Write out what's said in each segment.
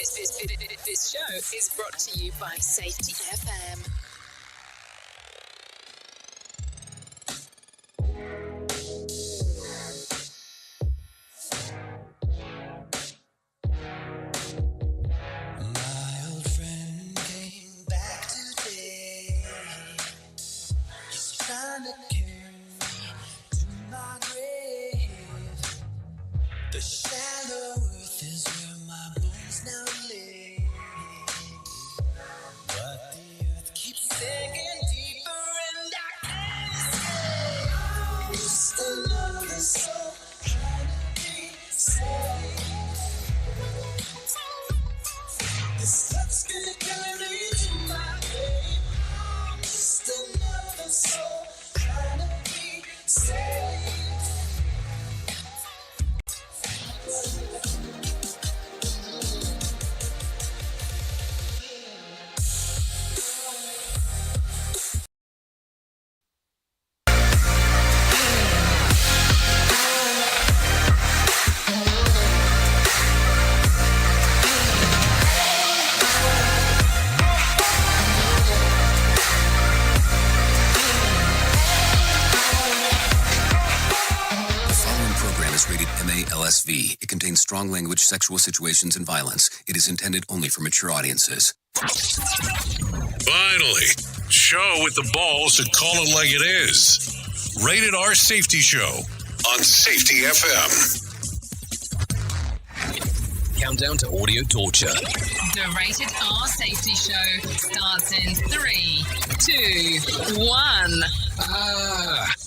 This show is brought to you by Safety FM. It contains strong language, sexual situations, and violence. It is intended only for mature audiences. Finally, show with the balls to call it like it is. Rated R Safety Show on Safety FM. Countdown to audio torture. The Rated R Safety Show starts in 3, 2, 1.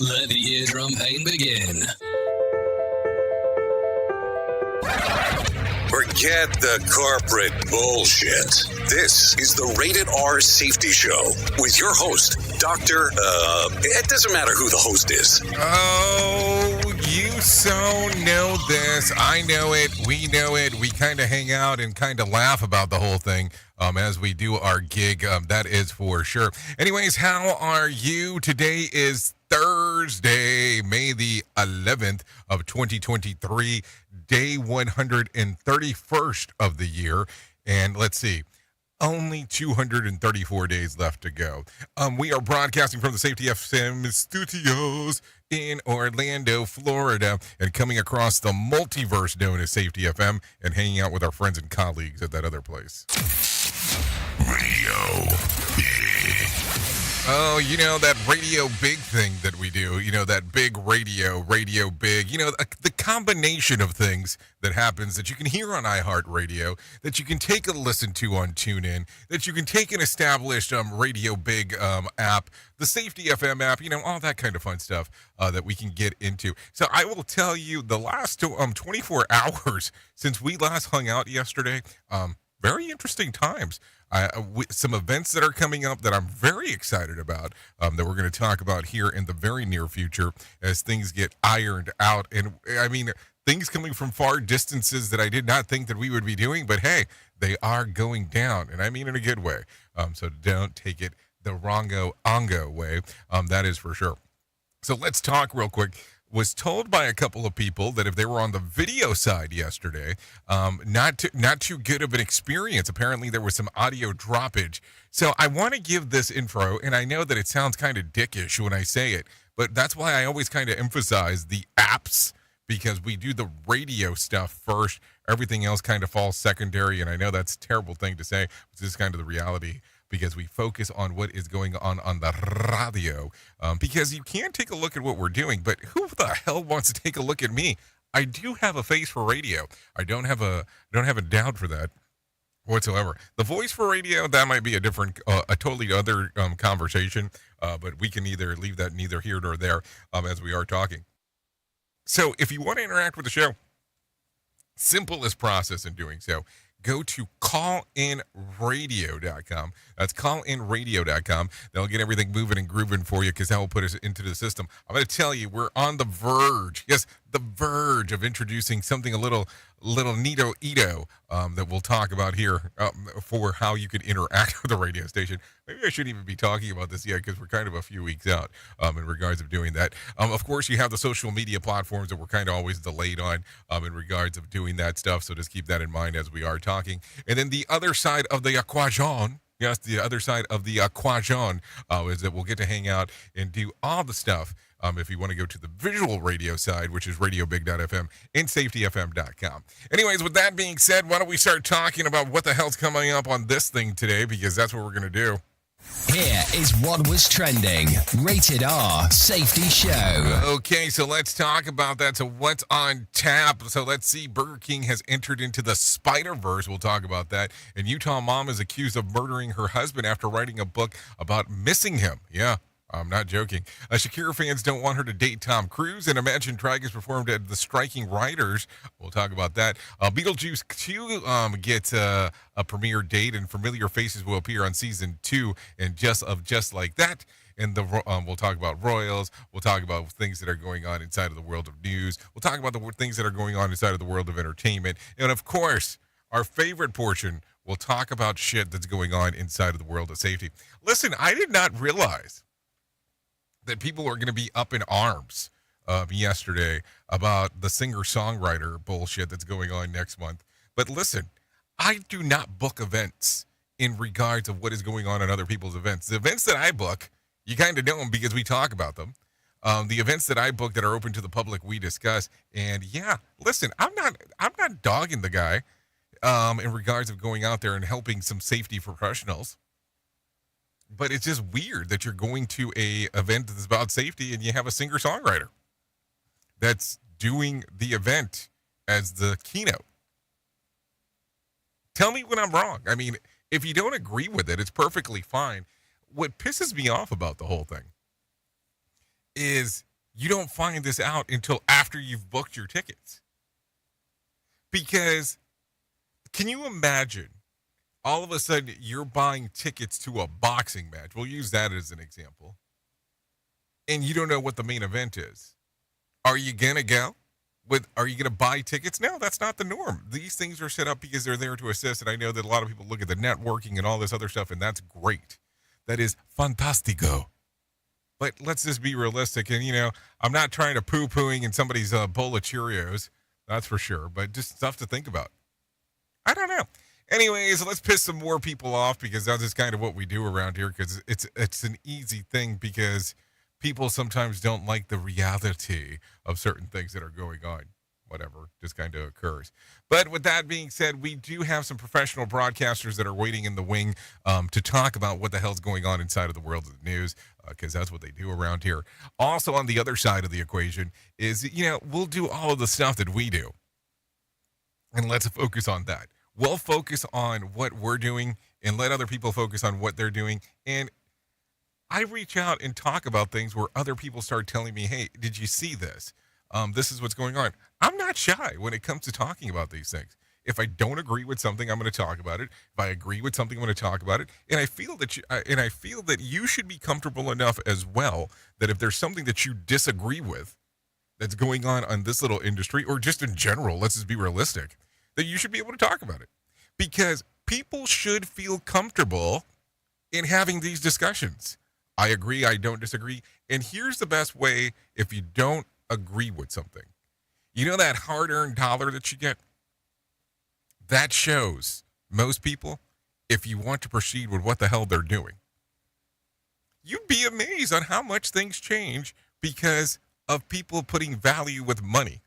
Let the eardrum pain begin. Forget the corporate bullshit. This is the Rated R Safety Show with your host, Dr. It doesn't matter who the host is. Oh, you so know this. I know it. We know it. We kind of hang out and kind of laugh about the whole thing as we do our gig. That is for sure. Anyways, how are you? Today is Thursday, May the 11th of 2023, day 131st of the year. And let's see, only 234 days left to go. We are broadcasting from the Safety FM studios in Orlando, Florida, and coming across the multiverse known as Safety FM and hanging out with our friends and colleagues at that other place. Radio Big. Oh, you know, that Radio Big thing that we do, you know, that big Radio Big, you know, the combination of things that happens that you can hear on iHeartRadio, that you can take a listen to on TuneIn, that you can take an established Radio Big app, the Safety FM app, you know, all that kind of fun stuff that we can get into. So I will tell you, the last 24 hours since we last hung out yesterday, very interesting times. Some events that are coming up that I'm very excited about that we're going to talk about here in the very near future as things get ironed out. And I mean, things coming from far distances that I did not think that we would be doing, but hey, they are going down, and I mean in a good way. So don't take it the wrongo-ongo way. That is for sure. So let's talk real quick. Was told by a couple of people that if they were on the video side yesterday, not too good of an experience. Apparently there was some audio droppage. So I want to give this info, and I know that it sounds kind of dickish when I say it, but that's why I always kind of emphasize the apps, because we do the radio stuff first. Everything else kind of falls secondary, and I know that's a terrible thing to say, but this is kind of the reality, because we focus on what is going on the radio, because you can take a look at what we're doing, but who the hell wants to take a look at me? I do have a face for radio. I don't have a doubt for that whatsoever. The voice for radio, that might be a different, a totally other conversation, but we can either leave that neither here nor there as we are talking. So if you want to interact with the show, simplest process in doing so, go to callinradio.com. That's callinradio.com. They'll get everything moving and grooving for you, because that will put us into the system. I'm going to tell you, we're on the verge. Yes, the verge of introducing something a little neato-ito that we'll talk about here for how you can interact with the radio station. Maybe I shouldn't even be talking about this yet because we're kind of a few weeks out in regards of doing that. Of course, you have the social media platforms that we're kind of always delayed on in regards of doing that stuff. So just keep that in mind as we are talking. And then the other side of the equation, yes, the other side of the equation is that we'll get to hang out and do all the stuff. If you want to go to the visual radio side, which is radiobig.fm and safetyfm.com. Anyways, with that being said, why don't we start talking about what the hell's coming up on this thing today, because that's what we're going to do. Here is what was trending. Rated R Safety Show. Okay, so let's talk about that. So what's on tap? So let's see. Burger King has entered into the Spider-Verse. We'll talk about that. And Utah mom is accused of murdering her husband after writing a book about missing him. Yeah. I'm not joking. Shakira fans don't want her to date Tom Cruise, and Imagine Dragons performed at the Striking Writers. We'll talk about that. Beetlejuice 2 gets a premiere date, and familiar faces will appear on season 2 and Just Like That. And we'll talk about Royals. We'll talk about things that are going on inside of the world of news. We'll talk about the things that are going on inside of the world of entertainment. And, of course, our favorite portion, we'll talk about shit that's going on inside of the world of safety. Listen, I did not realize that people are going to be up in arms yesterday about the singer-songwriter bullshit that's going on next month. But listen, I do not book events in regards of what is going on in other people's events. The events that I book, you kind of know them because we talk about them. The events that I book that are open to the public, we discuss. And yeah, listen, I'm not dogging the guy in regards of going out there and helping some safety professionals. But it's just weird that you're going to a event that's about safety and you have a singer-songwriter that's doing the event as the keynote. Tell me when I'm wrong. I mean, if you don't agree with it, it's perfectly fine. What pisses me off about the whole thing is you don't find this out until after you've booked your tickets. Because can you imagine all of a sudden you're buying tickets to a boxing match? We'll use that as an example. And you don't know what the main event is. Are you going to go? Are you going to buy tickets? No, that's not the norm. These things are set up because they're there to assist. And I know that a lot of people look at the networking and all this other stuff, and that's great. That is fantastico. But let's just be realistic. And, I'm not trying to poo-pooing in somebody's bowl of Cheerios. That's for sure. But just stuff to think about. I don't know. Anyways, let's piss some more people off because that's just kind of what we do around here, because it's an easy thing because people sometimes don't like the reality of certain things that are going on. Whatever, just kind of occurs. But with that being said, we do have some professional broadcasters that are waiting in the wing to talk about what the hell's going on inside of the world of the news, because that's what they do around here. Also, on the other side of the equation is, we'll do all of the stuff that we do. And let's focus on that. We'll focus on what we're doing and let other people focus on what they're doing. And I reach out and talk about things where other people start telling me, hey, did you see this? This is what's going on. I'm not shy when it comes to talking about these things. If I don't agree with something, I'm going to talk about it. If I agree with something, I'm going to talk about it. And I feel that you should be comfortable enough as well that if there's something that you disagree with that's going on this little industry, or just in general, let's just be realistic, that you should be able to talk about it, because people should feel comfortable in having these discussions. I agree, I don't disagree. And here's the best way if you don't agree with something. You know that hard-earned dollar that you get? That shows most people if you want to proceed with what the hell they're doing. You'd be amazed on how much things change because of people putting value with money.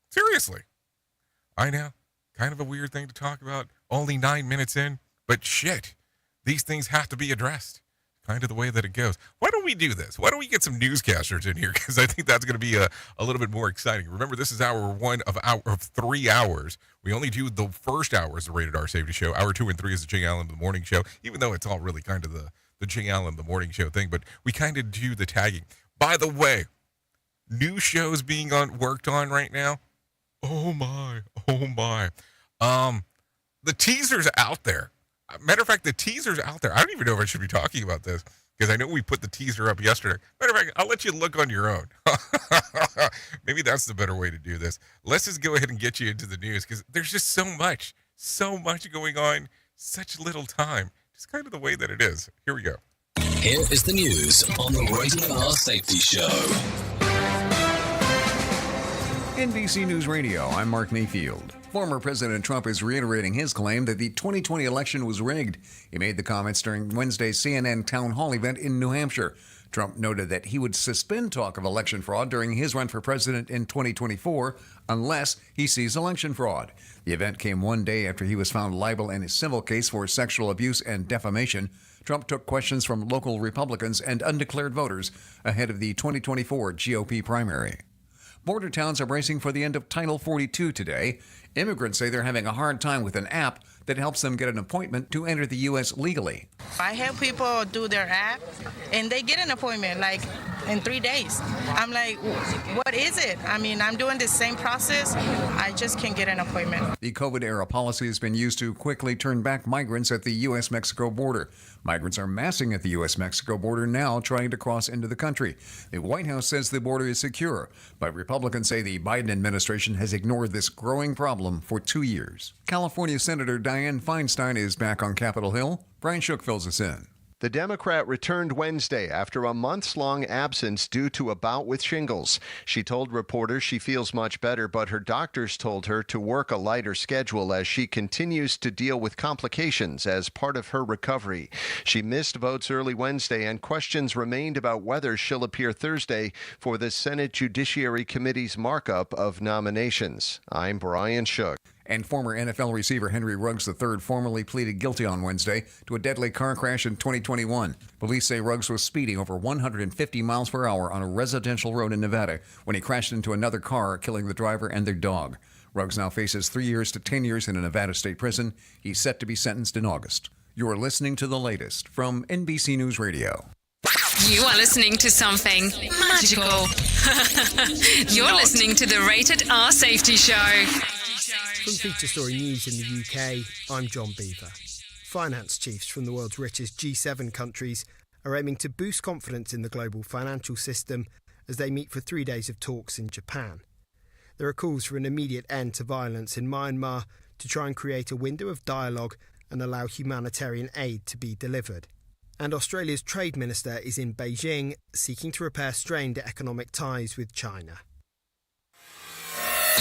Seriously. I know, kind of a weird thing to talk about, only 9 minutes in, but shit, these things have to be addressed. Kind of the way that it goes. Why don't we do this? Why don't we get some newscasters in here? Because I think that's going to be a little bit more exciting. Remember, this is hour one of 3 hours. We only do the first hour as the Rated R Safety Show. Hour 2 and 3 is the Jay Allen the Morning Show, even though it's all really kind of the Jay Allen the Morning Show thing, but we kind of do the tagging. By the way, new shows being worked on right now. Oh my. The teaser's out there. Matter of fact, the teaser's out there. I don't even know if I should be talking about this because I know we put the teaser up yesterday. Matter of fact, I'll let you look on your own. Maybe that's the better way to do this. Let's just go ahead and get you into the news, because there's just so much going on, such little time. Just kind of the way that it is. Here we go. Here is the news on the Rated R Safety Show. NBC News Radio, I'm Mark Mayfield. Former President Trump is reiterating his claim that the 2020 election was rigged. He made the comments during Wednesday's CNN town hall event in New Hampshire. Trump noted that he would suspend talk of election fraud during his run for president in 2024 unless he sees election fraud. The event came one day after he was found liable in a civil case for sexual abuse and defamation. Trump took questions from local Republicans and undeclared voters ahead of the 2024 GOP primary. Border towns are bracing for the end of Title 42 today. Immigrants say they're having a hard time with an app that helps them get an appointment to enter the U.S. legally. I help people do their app, and they get an appointment like in 3 days. I'm like, what is it? I mean, I'm doing the same process. I just can't get an appointment. The COVID-era policy has been used to quickly turn back migrants at the U.S.-Mexico border. Migrants are massing at the U.S.-Mexico border now, trying to cross into the country. The White House says the border is secure, but Republicans say the Biden administration has ignored this growing problem for 2 years. California Senator Dianne Feinstein is back on Capitol Hill. Brian Shook fills us in. The Democrat returned Wednesday after a months-long absence due to a bout with shingles. She told reporters she feels much better, but her doctors told her to work a lighter schedule as she continues to deal with complications as part of her recovery. She missed votes early Wednesday, and questions remained about whether she'll appear Thursday for the Senate Judiciary Committee's markup of nominations. I'm Brian Shook. And former NFL receiver Henry Ruggs III formally pleaded guilty on Wednesday to a deadly car crash in 2021. Police say Ruggs was speeding over 150 miles per hour on a residential road in Nevada when he crashed into another car, killing the driver and their dog. Ruggs now faces 3 years to 10 years in a Nevada state prison. He's set to be sentenced in August. You're listening to the latest from NBC News Radio. You are listening to something magical. You're listening to the Rated R Safety Show. From Feature Story News in the UK, I'm John Beaver. Finance chiefs from the world's richest G7 countries are aiming to boost confidence in the global financial system as they meet for 3 days of talks in Japan. There are calls for an immediate end to violence in Myanmar to try and create a window of dialogue and allow humanitarian aid to be delivered. And Australia's Trade Minister is in Beijing seeking to repair strained economic ties with China.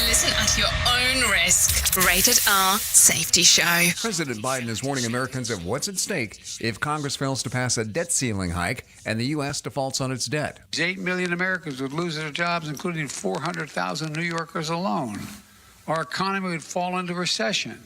Listen at your own risk. Rated R Safety Show. President Biden is warning Americans of what's at stake if Congress fails to pass a debt ceiling hike and the U.S. defaults on its debt. 8 million Americans would lose their jobs, including 400,000 New Yorkers alone. Our economy would fall into recession,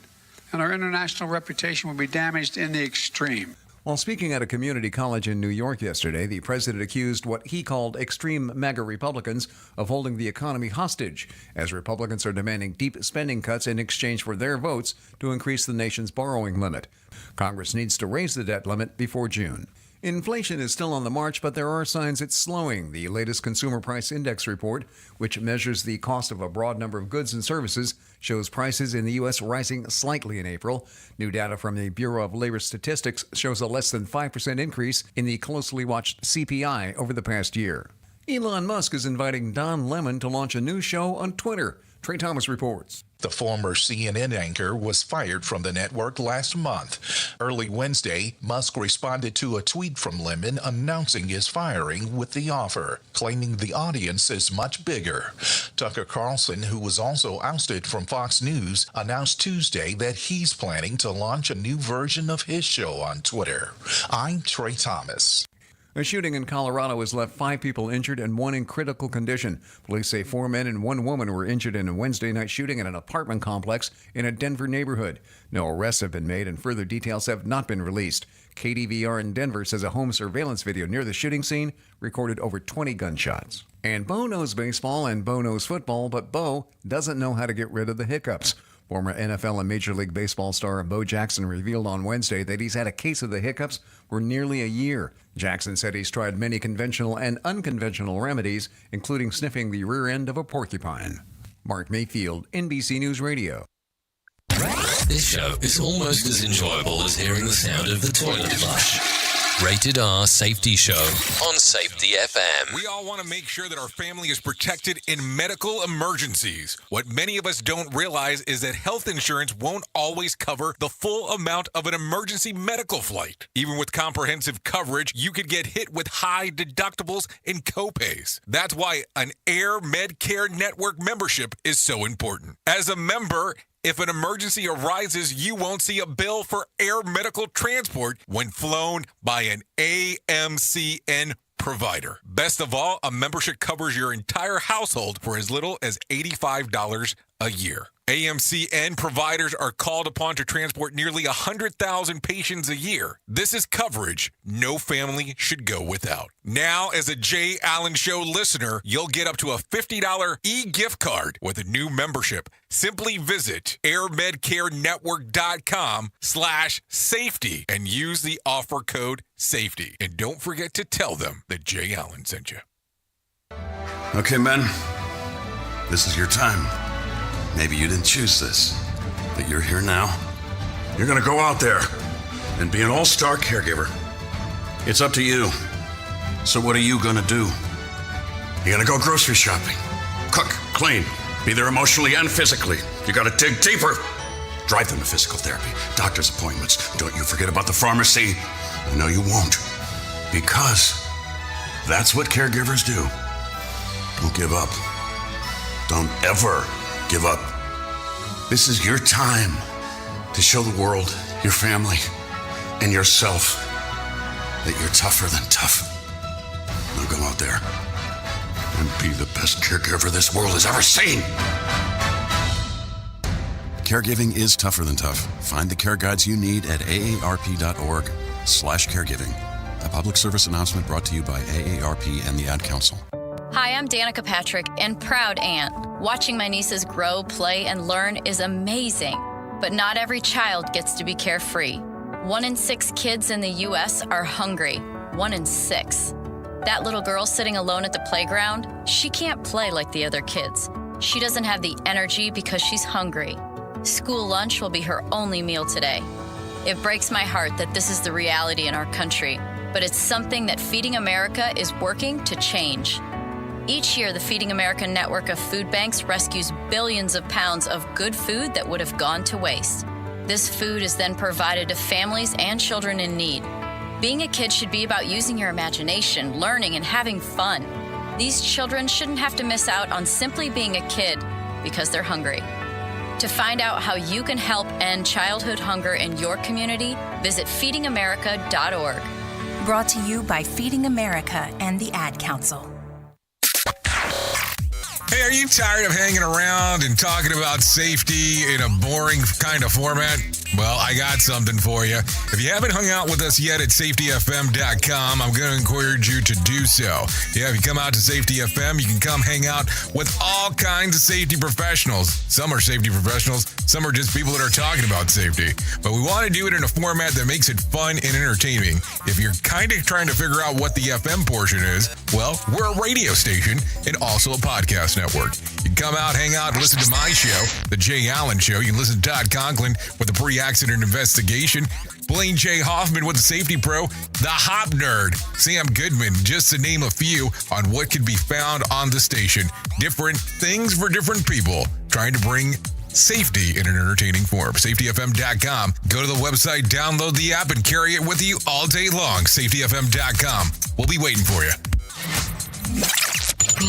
and our international reputation would be damaged in the extreme. While speaking at a community college in New York yesterday, the president accused what he called extreme MAGA Republicans of holding the economy hostage, as Republicans are demanding deep spending cuts in exchange for their votes to increase the nation's borrowing limit. Congress needs to raise the debt limit before June. Inflation is still on the march, but there are signs it's slowing. The latest Consumer Price Index report, which measures the cost of a broad number of goods and services, shows prices in the U.S. rising slightly in April. New data from the Bureau of Labor Statistics shows a less than 5% increase in the closely watched CPI over the past year. Elon Musk is inviting Don Lemon to launch a new show on Twitter. Trey Thomas reports. The former CNN anchor was fired from the network last month. Early Wednesday, Musk responded to a tweet from Lemon announcing his firing with the offer, claiming the audience is much bigger. Tucker Carlson, who was also ousted from Fox News, announced Tuesday that he's planning to launch a new version of his show on Twitter. I'm Trey Thomas. A shooting in Colorado has left 5 people injured and 1 in critical condition. Police say 4 men and 1 woman were injured in a Wednesday night shooting at an apartment complex in a Denver neighborhood. No arrests have been made and further details have not been released. KDVR in Denver says a home surveillance video near the shooting scene recorded over 20 gunshots. And Bo knows baseball and Bo knows football, but Bo doesn't know how to get rid of the hiccups. Former NFL and Major League Baseball star Bo Jackson revealed on Wednesday that he's had a case of the hiccups for nearly a year. Jackson said he's tried many conventional and unconventional remedies, including sniffing the rear end of a porcupine. Mark Mayfield, NBC News Radio. This show is almost as enjoyable as hearing the sound of the toilet flush. Rated R Safety Show on Safety FM. We all want to make sure that our family is protected in medical emergencies. What many of us don't realize is that health insurance won't always cover the full amount of an emergency medical flight. Even with comprehensive coverage, you could get hit with high deductibles and copays. That's why an Air Medcare Network membership is so important. As a member, if an emergency arises, you won't see a bill for air medical transport when flown by an AMCN provider. Best of all, a membership covers your entire household for as little as $85 a year. AMCN providers are called upon to transport nearly 100,000 patients a year. This is coverage no family should go without. Now, as a Jay Allen Show listener, you'll get up to a $50 e-gift card with a new membership. Simply visit airmedcarenetwork.com/safety and use the offer code SAFETY. And don't forget to tell them that Jay Allen sent you. Okay, men, this is your time. Maybe you didn't choose this, but you're here now. You're gonna go out there and be an all-star caregiver. It's up to you. So what are you gonna do? You're gonna go grocery shopping, cook, clean, be there emotionally and physically. You gotta dig deeper. Drive them to physical therapy, doctor's appointments. Don't you forget about the pharmacy. I know you won't, because that's what caregivers do. Don't give up. Don't ever give up. This is your time to show the world, your family, and yourself that you're tougher than tough. Now go out there and be the best caregiver this world has ever seen. Caregiving is tougher than tough. Find the care guides you need at aarp.org/caregiving. A public service announcement brought to you by AARP and the Ad Council. Hi, I'm Danica Patrick and proud aunt. Watching my nieces grow, play, and learn is amazing. But not every child gets to be carefree. 1 in 6 kids in the U.S. are hungry. 1 in 6. That little girl sitting alone at the playground, she can't play like the other kids. She doesn't have the energy because she's hungry. School lunch will be her only meal today. It breaks my heart that this is the reality in our country, but it's something that Feeding America is working to change. Each year, the Feeding America network of food banks rescues billions of pounds of good food that would have gone to waste. This food is then provided to families and children in need. Being a kid should be about using your imagination, learning, and having fun. These children shouldn't have to miss out on simply being a kid because they're hungry. To find out how you can help end childhood hunger in your community, visit feedingamerica.org. Brought to you by Feeding America and the Ad Council. Hey, are you tired of hanging around and talking about safety in a boring kind of format? Well, I got something for you. If you haven't hung out with us yet at safetyfm.com, I'm going to encourage you to do so. Yeah, if you come out to Safety FM, you can come hang out with all kinds of safety professionals. Some are safety professionals, some are just people that are talking about safety. But we want to do it in a format that makes it fun and entertaining. If you're kind of trying to figure out what the FM portion is, well, we're a radio station and also a podcast network. You can come out, hang out, and listen to my show, The Jay Allen Show. You can listen to Todd Conklin with the pre-accident investigation, Blaine J. Hoffman with the Safety Pro, The Hop Nerd, Sam Goodman, just to name a few on what can be found on the station. Different things for different people, trying to bring safety in an entertaining form. SafetyFM.com. Go to the website, download the app, and carry it with you all day long. SafetyFM.com. We'll be waiting for you.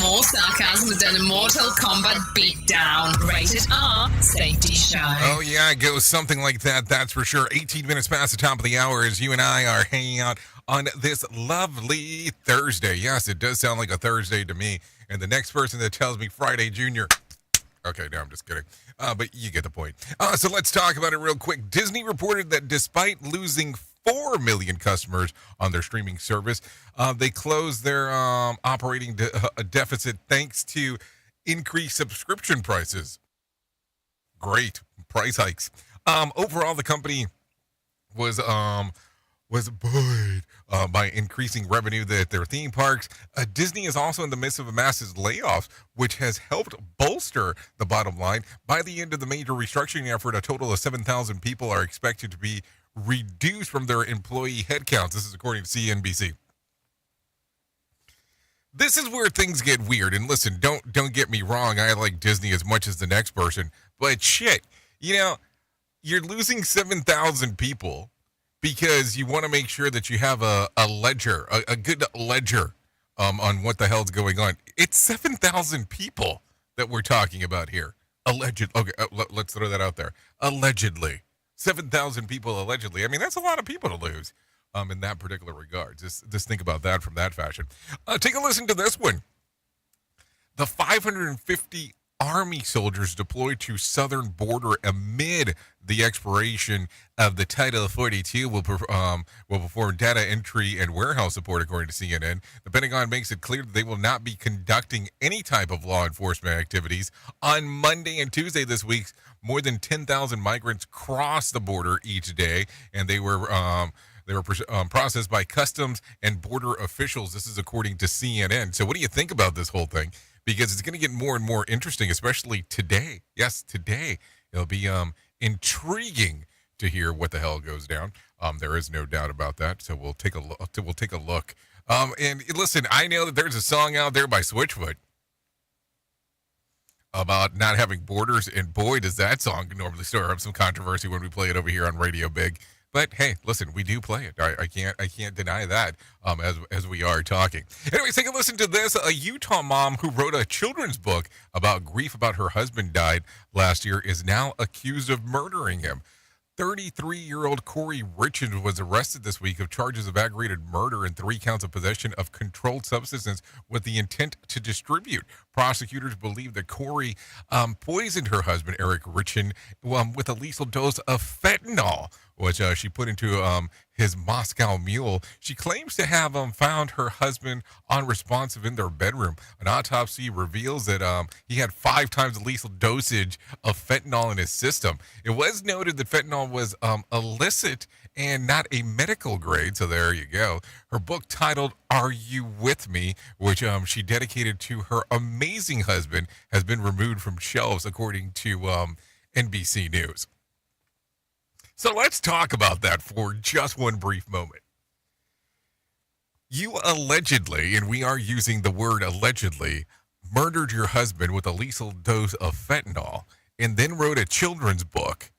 More sarcasm than a Mortal Kombat beatdown. Rated R Safety Show. Oh, yeah, it goes something like that, that's for sure. 18 minutes past the top of the hour as you and I are hanging out on this lovely Thursday. Yes, it does sound like a Thursday to me. And the next person that tells me Friday, Junior. Okay, no, I'm just kidding. But you get the point. So let's talk about it real quick. Disney reported that despite losing 4 million customers on their streaming service, they closed their operating deficit thanks to increased subscription prices. Great price hikes. Overall, the company was buoyed by increasing revenue at their theme parks. Disney is also in the midst of a massive layoffs, which has helped bolster the bottom line. By the end of the major restructuring effort, a total of 7,000 people are expected to be reduced from their employee headcounts. This is according to CNBC. This is where things get weird. And listen, don't get me wrong. I like Disney as much as the next person. But shit, you're losing 7,000 people because you want to make sure that you have a ledger, a good ledger on what the hell's going on. It's 7,000 people that we're talking about here. Alleged. Okay, let's throw that out there. Allegedly. 7,000 people allegedly. I mean, that's a lot of people to lose in that particular regard. Just think about that from that fashion. Take a listen to this one. The 550 Army soldiers deployed to southern border amid the expiration of the Title 42 will perform data entry and warehouse support, according to CNN. The Pentagon makes it clear that they will not be conducting any type of law enforcement activities. On Monday and Tuesday this week, more than 10,000 migrants crossed the border each day, and they were processed by customs and border officials. This is according to CNN. So what do you think about this whole thing? Because it's going to get more and more interesting, especially today. Yes, today. It'll be intriguing to hear what the hell goes down. There is no doubt about that. So we'll take a look. And listen, I know that there's a song out there by Switchfoot about not having borders, and boy, does that song normally stir up some controversy when we play it over here on Radio Big. But hey, listen, we do play it. I can't deny that as we are talking. Anyways, take a listen to this. A Utah mom who wrote a children's book about grief about her husband died last year is now accused of murdering him. 33-year-old Corey Richards was arrested this week of charges of aggravated murder and 3 counts of possession of controlled substances with the intent to distribute. Prosecutors believe that Corey poisoned her husband, Eric Richin, with a lethal dose of fentanyl, which she put into his Moscow Mule. She claims to have found her husband unresponsive in their bedroom. An autopsy reveals that he had 5 times the lethal dosage of fentanyl in his system. It was noted that fentanyl was illicit and not a medical grade, so there you go. Her book titled Are You With Me, which she dedicated to her amazing husband, has been removed from shelves, according to NBC News. So let's talk about that for just one brief moment. You allegedly, and we are using the word allegedly, murdered your husband with a lethal dose of fentanyl and then wrote a children's book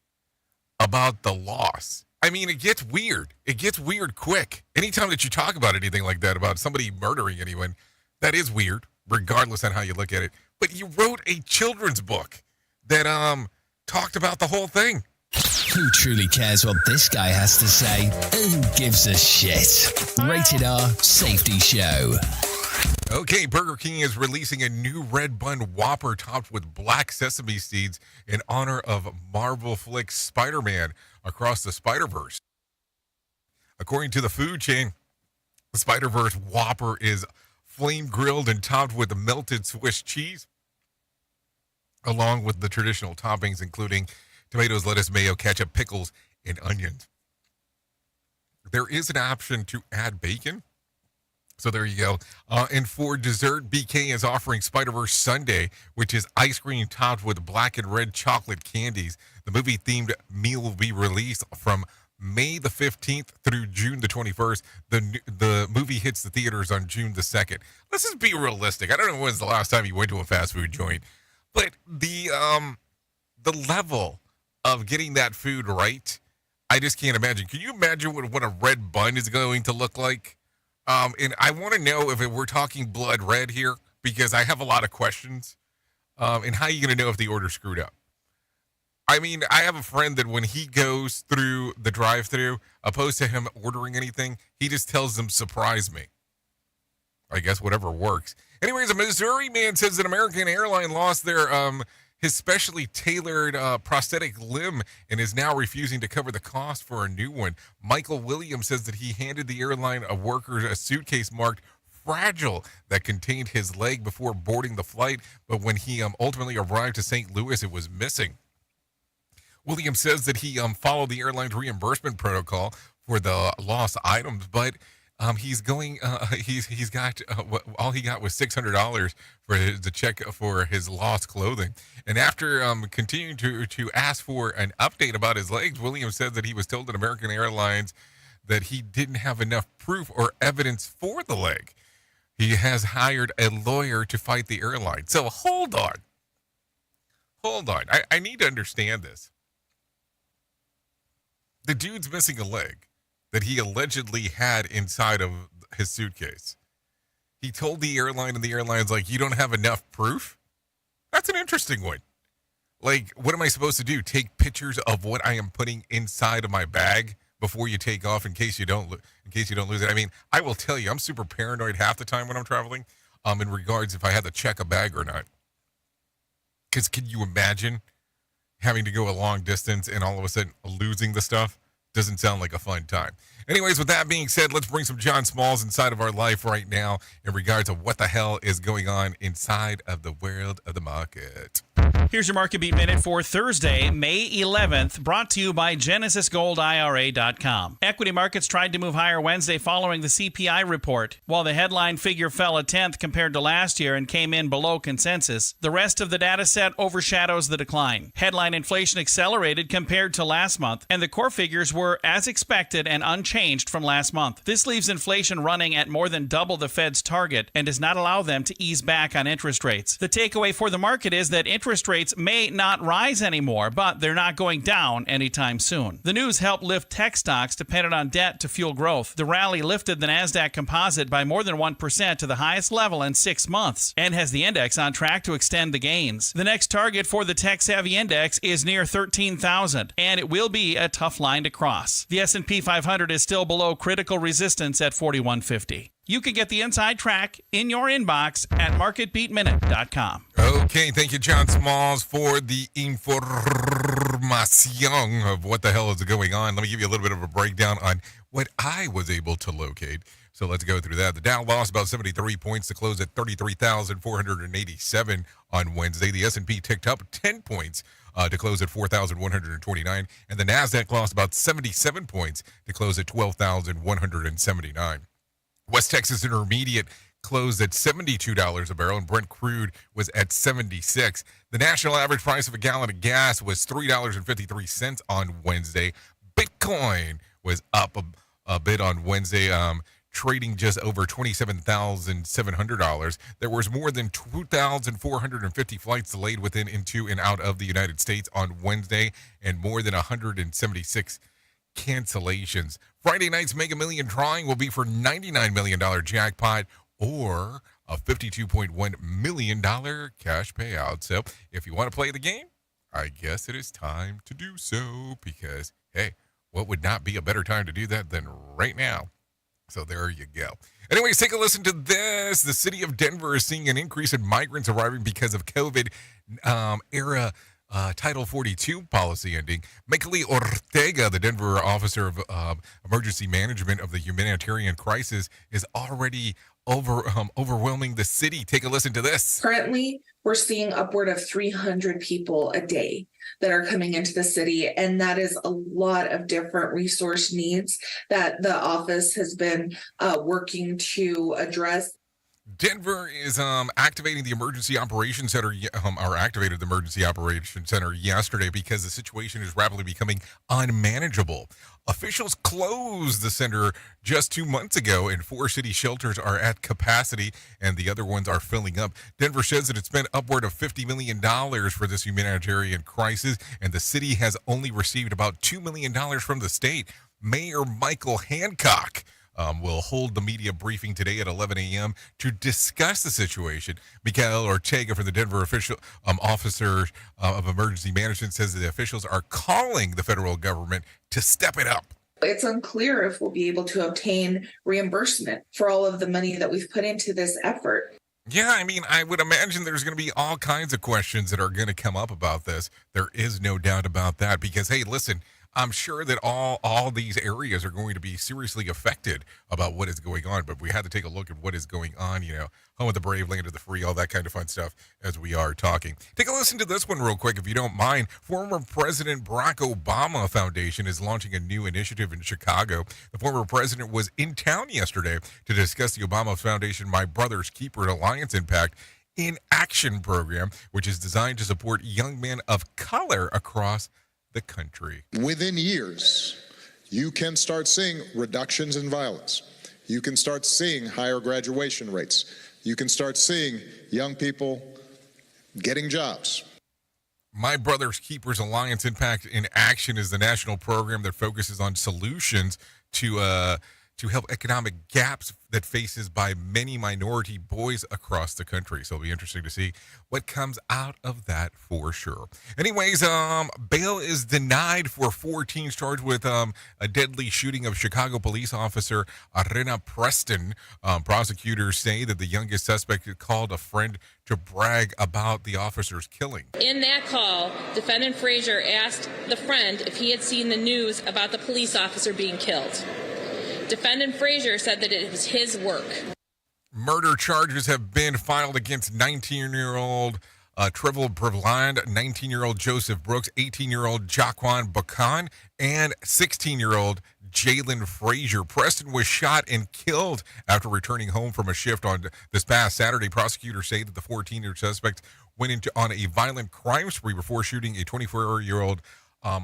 about the loss. I mean, it gets weird. It gets weird quick. Anytime that you talk about anything like that, about somebody murdering anyone, that is weird, regardless on how you look at it. But you wrote a children's book that talked about the whole thing. Who truly cares what this guy has to say? Who gives a shit? Rated R Safety Show. Okay, Burger King is releasing a new red bun Whopper topped with black sesame seeds in honor of Marvel flick Spider-Man Across the Spider-Verse. According to the food chain, the Spider-Verse Whopper is flame grilled and topped with melted Swiss cheese, along with the traditional toppings, including tomatoes, lettuce, mayo, ketchup, pickles, and onions. There is an option to add bacon. So there you go. And for dessert, BK is offering Spider-Verse Sundae, which is ice cream topped with black and red chocolate candies. The movie-themed meal will be released from May the 15th through June the 21st. The movie hits the theaters on June the 2nd. Let's just be realistic. I don't know when's the last time you went to a fast food joint, but the level of getting that food right, I just can't imagine. Can you imagine what a red bun is going to look like? And I want to know if we're talking blood red here, because I have a lot of questions. And how are you going to know if the order screwed up? I mean, I have a friend that when he goes through the drive-thru, opposed to him ordering anything, he just tells them, surprise me. I guess whatever works. Anyways, a Missouri man says that American Airlines lost their his specially tailored prosthetic limb and is now refusing to cover the cost for a new one. Michael Williams says that he handed the airline worker a suitcase marked fragile that contained his leg before boarding the flight, but when he ultimately arrived to St. Louis, it was missing. Williams says that he followed the airline's reimbursement protocol for the lost items, but He's going. He's got all he got was $600 for the check for his lost clothing. And after continuing to ask for an update about his legs, Williams said that he was told at American Airlines that he didn't have enough proof or evidence for the leg. He has hired a lawyer to fight the airline. So hold on. I need to understand this. The dude's missing a leg that he allegedly had inside of his suitcase. He told the airline, and the airline's like, you don't have enough proof? That's an interesting one. Like, what am I supposed to do? Take pictures of what I am putting inside of my bag before you take off in case you don't lose it? I mean, I will tell you, I'm super paranoid half the time when I'm traveling in regards if I had to check a bag or not. Because can you imagine having to go a long distance and all of a sudden losing the stuff? Doesn't sound like a fun time. Anyways, with that being said, let's bring some John Smalls inside of our life right now in regards to what the hell is going on inside of the world of the market. Here's your Market Beat Minute for Thursday, May 11th, brought to you by GenesisGoldIRA.com. Equity markets tried to move higher Wednesday following the CPI report. While the headline figure fell a tenth compared to last year and came in below consensus, the rest of the data set overshadows the decline. Headline inflation accelerated compared to last month, and the core figures were as expected and unchanged from last month. This leaves inflation running at more than double the Fed's target and does not allow them to ease back on interest rates. The takeaway for the market is that interest rates may not rise anymore, but they're not going down anytime soon. The news helped lift tech stocks dependent on debt to fuel growth. The rally lifted the Nasdaq Composite by more than 1% to the highest level in 6 months and has the index on track to extend the gains. The next target for the tech-savvy index is near 13,000, and it will be a tough line to cross. The S&P 500 is still below critical resistance at 4150. You can get the inside track in your inbox at marketbeatminute.com. Okay, thank you, John Smalls, for the information of what the hell is going on. Let me give you a little bit of a breakdown on what I was able to locate. So let's go through that. The Dow lost about 73 points to close at 33,487 on Wednesday. The S&P ticked up 10 points to close at 4,129. And the Nasdaq lost about 77 points to close at 12,179. West Texas Intermediate closed at $72 a barrel, and Brent crude was at $76. The national average price of a gallon of gas was $3.53 on Wednesday. Bitcoin was up a bit on Wednesday, trading just over $27,700. There was more than 2,450 flights delayed within, into, and out of the United States on Wednesday, and more than 176 cancellations. Friday night's Mega Million drawing will be for $99 million jackpot or a $52.1 million cash payout. So if you want to play the game, I guess it is time to do so, because, hey, what would not be a better time to do that than right now? So there you go. Anyways, take a listen to this. The city of Denver is seeing an increase in migrants arriving because of COVID era Title 42 policy ending. Michaeli Ortega, the Denver officer of emergency management of the humanitarian crisis, is already overwhelming the city. Take a listen to this. Currently, we're seeing upward of 300 people a day that are coming into the city, and that is a lot of different resource needs that the office has been working to address. Denver is activating the emergency operations center, activated the emergency operations center yesterday because the situation is rapidly becoming unmanageable. Officials closed the center just 2 months ago, and 4 city shelters are at capacity, and the other ones are filling up. Denver says that it spent upward of $50 million for this humanitarian crisis, and the city has only received about $2 million from the state. Mayor Michael Hancock will hold the media briefing today at 11 a.m. to discuss the situation. Miguel Ortega from the Denver official officer of emergency management says the officials are calling the federal government to step it up. It's unclear if we'll be able to obtain reimbursement for all of the money that we've put into this effort. Yeah, I mean, I would imagine there's going to be all kinds of questions that are going to come up about this. There is no doubt about that because, hey, listen, I'm sure that all these areas are going to be seriously affected about what is going on. But we had to take a look at what is going on, home of the brave, land of the free, all that kind of fun stuff as we are talking. Take a listen to this one real quick, if you don't mind. Former President Barack Obama Foundation is launching a new initiative in Chicago. The former president was in town yesterday to discuss the Obama Foundation My Brother's Keeper Alliance Impact in Action program, which is designed to support young men of color across the country. Within years, you can start seeing reductions in violence. You can start seeing higher graduation rates. You can start seeing young people getting jobs. My Brother's Keepers Alliance Impact in Action is the national program that focuses on solutions to help economic gaps that faces by many minority boys across the country. So it'll be interesting to see what comes out of that for sure. Anyways, bail is denied for 4 teens charged with a deadly shooting of Chicago police officer Arena Preston. Prosecutors say that the youngest suspect called a friend to brag about the officer's killing. In that call, defendant Frazier asked the friend if he had seen the news about the police officer being killed. Defendant Frazier said that it was his work. Murder charges have been filed against 19-year-old Trevor Breland, 19-year-old Joseph Brooks, 18-year-old Jaquan Bacan, and 16-year-old Jalen Frazier. Preston was shot and killed after returning home from a shift on this past Saturday. Prosecutors say that the 14-year-old suspect went on a violent crime spree before shooting a 24-year-old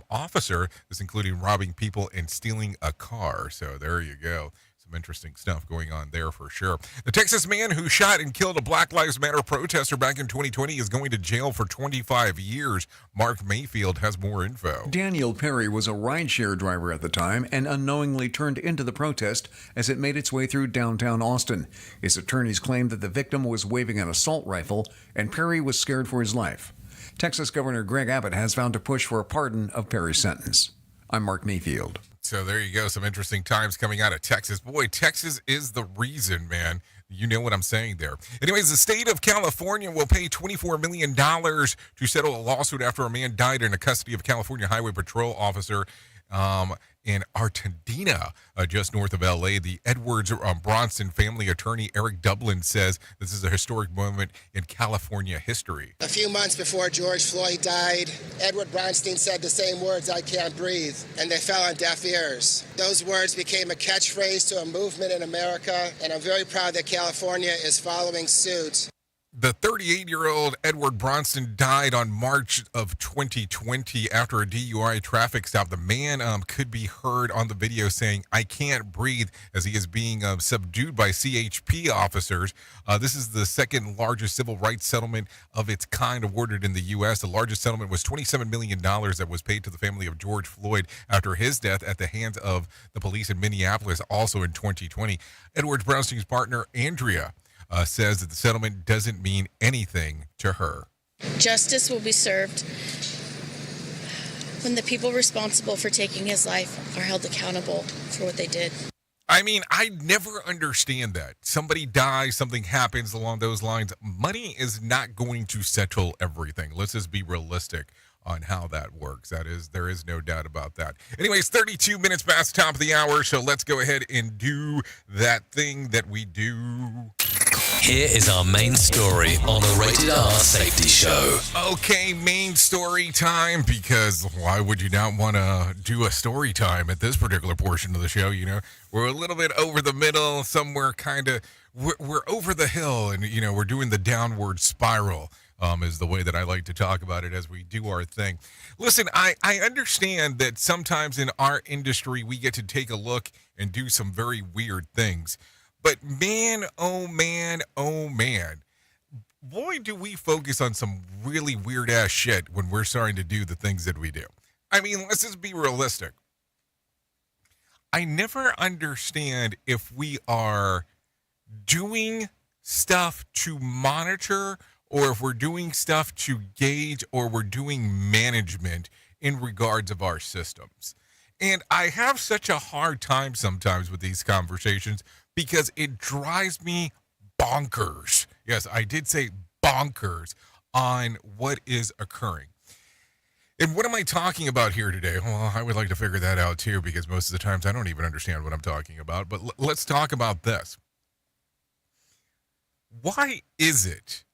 officer. This including robbing people and stealing a car. So there you go. Some interesting stuff going on there for sure. The Texas man who shot and killed a Black Lives Matter protester back in 2020 is going to jail for 25 years. Mark Mayfield has more info. Daniel Perry was a rideshare driver at the time and unknowingly turned into the protest as it made its way through downtown Austin. His attorneys claimed that the victim was waving an assault rifle and Perry was scared for his life. Texas Governor Greg Abbott has vowed to push for a pardon of Perry's sentence. I'm Mark Mayfield. So there you go. Some interesting times coming out of Texas. Boy, Texas is the reason, man. You know what I'm saying there. Anyways, the state of California will pay $24 million to settle a lawsuit after a man died in the custody of California Highway Patrol officer in Artadena, just north of L.A. The Edwards Bronson family attorney Eric Dublin says this is a historic moment in California history. A few months before George Floyd died, Edward Bronstein said the same words, "I can't breathe," and they fell on deaf ears. Those words became a catchphrase to a movement in America, and I'm very proud that California is following suit. The 38-year-old Edward Bronson died on March of 2020 after a DUI traffic stop. The man could be heard on the video saying, "I can't breathe," as he is being subdued by CHP officers. This is the second largest civil rights settlement of its kind awarded in the U.S. The largest settlement was $27 million that was paid to the family of George Floyd after his death at the hands of the police in Minneapolis, also in 2020. Edward Bronstein's partner, Andrea, says that the settlement doesn't mean anything to her. Justice will be served when the people responsible for taking his life are held accountable for what they did. I mean, I never understand that. Somebody dies, something happens along those lines. Money is not going to settle everything. Let's just be realistic on how that works. There is no doubt about that. Anyways, 32 minutes past the top of the hour, so let's go ahead and do that thing that we do. Here is our main story on the Rated R Safety Show. Okay, main story time, because why would you not want to do a story time at this particular portion of the show? You know, we're a little bit over the middle, somewhere kind of, we're over the hill, and, you know, we're doing the downward spiral. Is the way that I like to talk about it as we do our thing. Listen, I understand that sometimes in our industry we get to take a look and do some very weird things. But man, oh man, boy, do we focus on some really weird ass shit when we're starting to do the things that we do. I mean, let's just be realistic. I never understand if we are doing stuff to monitor, or if we're doing stuff to gauge, or we're doing management in regards of our systems. And I have such a hard time sometimes with these conversations because it drives me bonkers. Yes, I did say bonkers on what is occurring. And what am I talking about here today? Well, I would like to figure that out too, because most of the times I don't even understand what I'm talking about. But let's talk about this. Why is it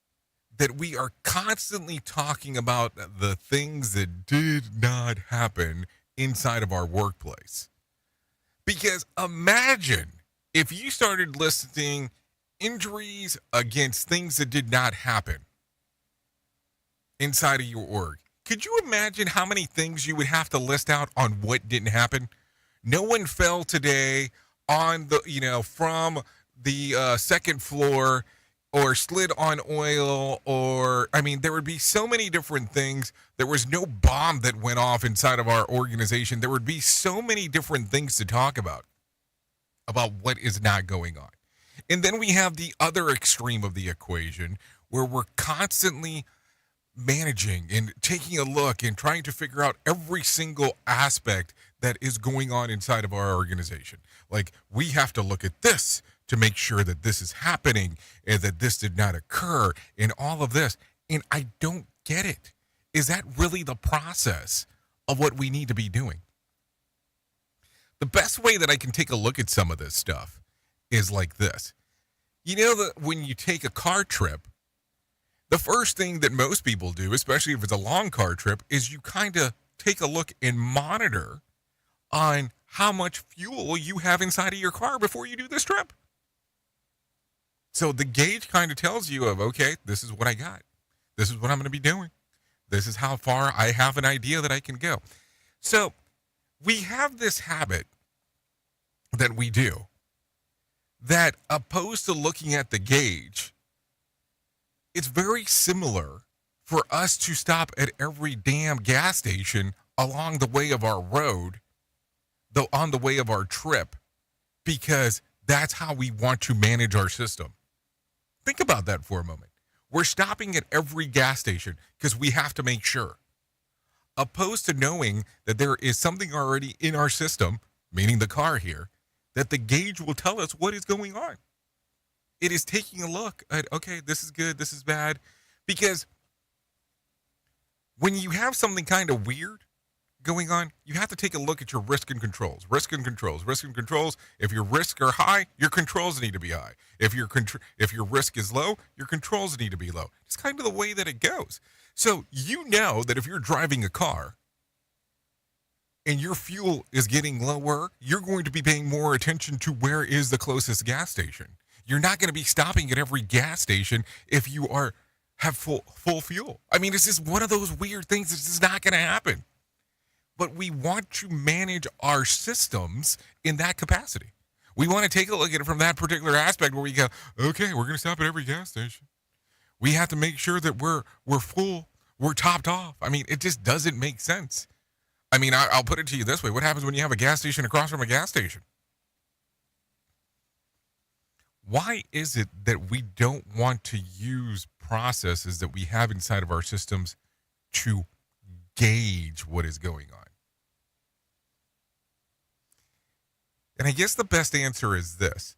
that we are constantly talking about the things that did not happen inside of our workplace? Because imagine if you started listing injuries against things that did not happen inside of your org. Could you imagine how many things you would have to list out on what didn't happen? No one fell today on the, from the second floor or slid on oil there would be so many different things. There was no bomb that went off inside of our organization. There would be so many different things to talk about what is not going on. And then we have the other extreme of the equation where we're constantly managing and taking a look and trying to figure out every single aspect that is going on inside of our organization. Like, we have to look at this to make sure that this is happening and that this did not occur and all of this. And I don't get it. Is that really the process of what we need to be doing? The best way that I can take a look at some of this stuff is like this. You know that when you take a car trip, the first thing that most people do, especially if it's a long car trip, is you kind of take a look and monitor on how much fuel you have inside of your car before you do this trip. So the gauge kind of tells you okay, this is what I got. This is what I'm going to be doing. This is how far I have an idea that I can go. So we have this habit that we do that, opposed to looking at the gauge, it's very similar for us to stop at every damn gas station along the way of our road, though on the way of our trip, because that's how we want to manage our system. Think about that for a moment. We're stopping at every gas station because we have to make sure, opposed to knowing that there is something already in our system, meaning the car here, that the gauge will tell us what is going on. It is taking a look at, okay, this is good, this is bad. Because when you have something kind of weird going on, you have to take a look at your risk and controls. Risk and controls. If your risks are high, your controls need to be high. If your risk is low, your controls need to be low. It's kind of the way that it goes. So you know that if you're driving a car and your fuel is getting lower, you're going to be paying more attention to where is the closest gas station. You're not going to be stopping at every gas station if you have full fuel. I mean, it's just one of those weird things that's just not going to happen. But we want to manage our systems in that capacity. We want to take a look at it from that particular aspect where we go, okay, we're going to stop at every gas station. We have to make sure that we're full, we're topped off. I mean, it just doesn't make sense. I mean, I'll put it to you this way. What happens when you have a gas station across from a gas station? Why is it that we don't want to use processes that we have inside of our systems to gauge what is going on? And I guess the best answer is this.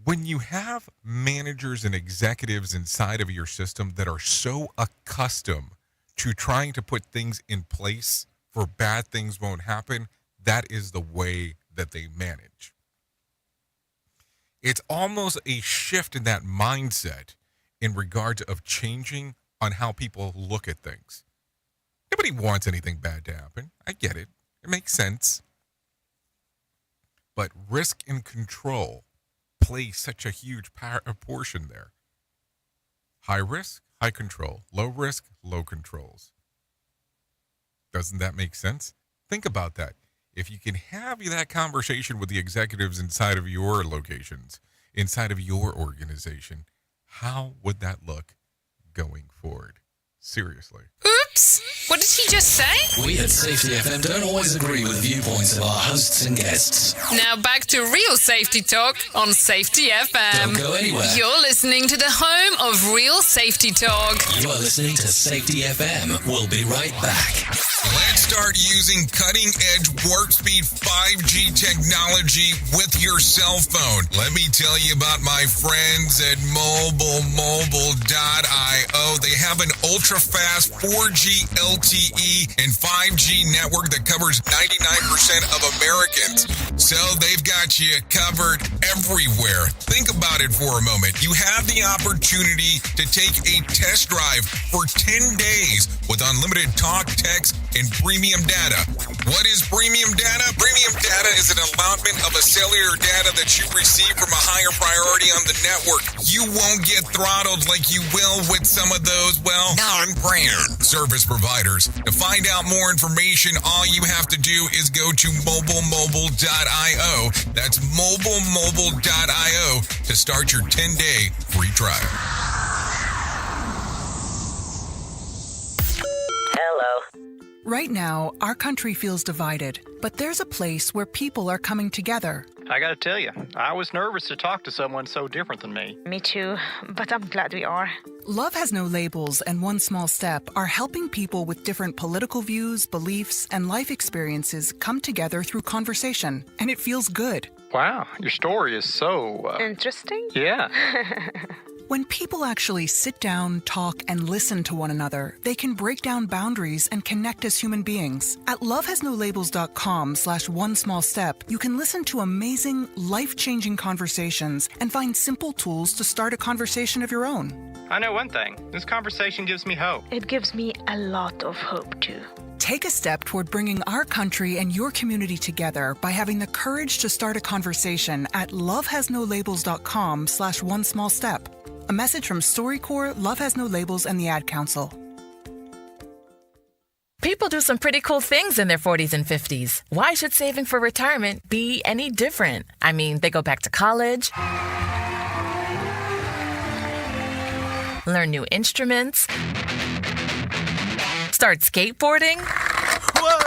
When you have managers and executives inside of your system that are so accustomed to trying to put things in place for bad things won't happen, that is the way that they manage. It's almost a shift in that mindset in regards of changing on how people look at things. Nobody wants anything bad to happen. I get it. It makes sense. But risk and control play such a huge portion there. High risk, high control. Low risk, low controls. Doesn't that make sense? Think about that. If you can have that conversation with the executives inside of your locations, inside of your organization, how would that look going forward? Seriously. Oops! What did he just say? We at Safety FM don't always agree with viewpoints of our hosts and guests. Now back to real safety talk on Safety FM. Don't go anywhere. You're listening to the home of real safety talk. You are listening to Safety FM. We'll be right back. Let's start using cutting-edge warp speed 5G technology with your cell phone. Let me tell you about my friends at mobilemobile.io. They have an ultra-fast 4G LTE and 5G network that covers 99% of Americans. So they've got you covered everywhere. Think about it for a moment. You have the opportunity to take a test drive for 10 days with unlimited talk, text, and premium data. What is premium data? Premium data is an allotment of a cellular data that you receive from a higher priority on the network. You won't get throttled like you will with some of those, well, non-brand service providers. To find out more information, all you have to do is go to mobilemobile.io. That's mobilemobile.io to start your 10-day free trial. Right now, our country feels divided, but there's a place where people are coming together. I gotta tell you, I was nervous to talk to someone so different than me. Me too, but I'm glad we are. Love Has No Labels and One Small Step are helping people with different political views, beliefs, and life experiences come together through conversation, and it feels good. Wow, your story is so... Interesting? Yeah. When people actually sit down, talk, and listen to one another, they can break down boundaries and connect as human beings. At lovehasnolabels.com/onesmallstep, you can listen to amazing, life-changing conversations and find simple tools to start a conversation of your own. I know one thing. This conversation gives me hope. It gives me a lot of hope, too. Take a step toward bringing our country and your community together by having the courage to start a conversation at lovehasnolabels.com/onesmallstep. A message from StoryCorps, Love Has No Labels, and the Ad Council. People do some pretty cool things in their 40s and 50s. Why should saving for retirement be any different? I mean, they go back to college, learn new instruments, start skateboarding. Whoa!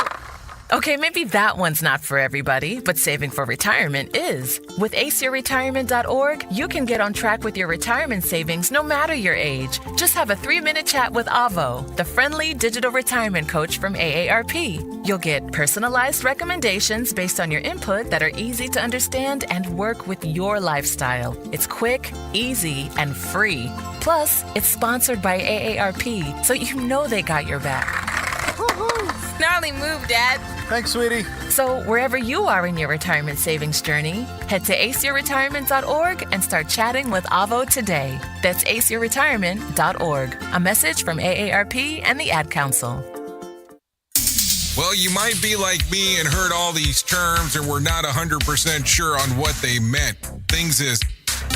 Okay, maybe that one's not for everybody, but saving for retirement is. With aceyourretirement.org, you can get on track with your retirement savings no matter your age. Just have a 3-minute chat with Avo, the friendly digital retirement coach from AARP. You'll get personalized recommendations based on your input that are easy to understand and work with your lifestyle. It's quick, easy, and free. Plus, it's sponsored by AARP, so you know they got your back. Gnarly move, Dad. Thanks, sweetie. So wherever you are in your retirement savings journey, head to aceyourretirement.org and start chatting with Avo today. That's aceyourretirement.org. A message from AARP and the Ad Council. Well, you might be like me and heard all these terms and were not 100% sure on what they meant. Things is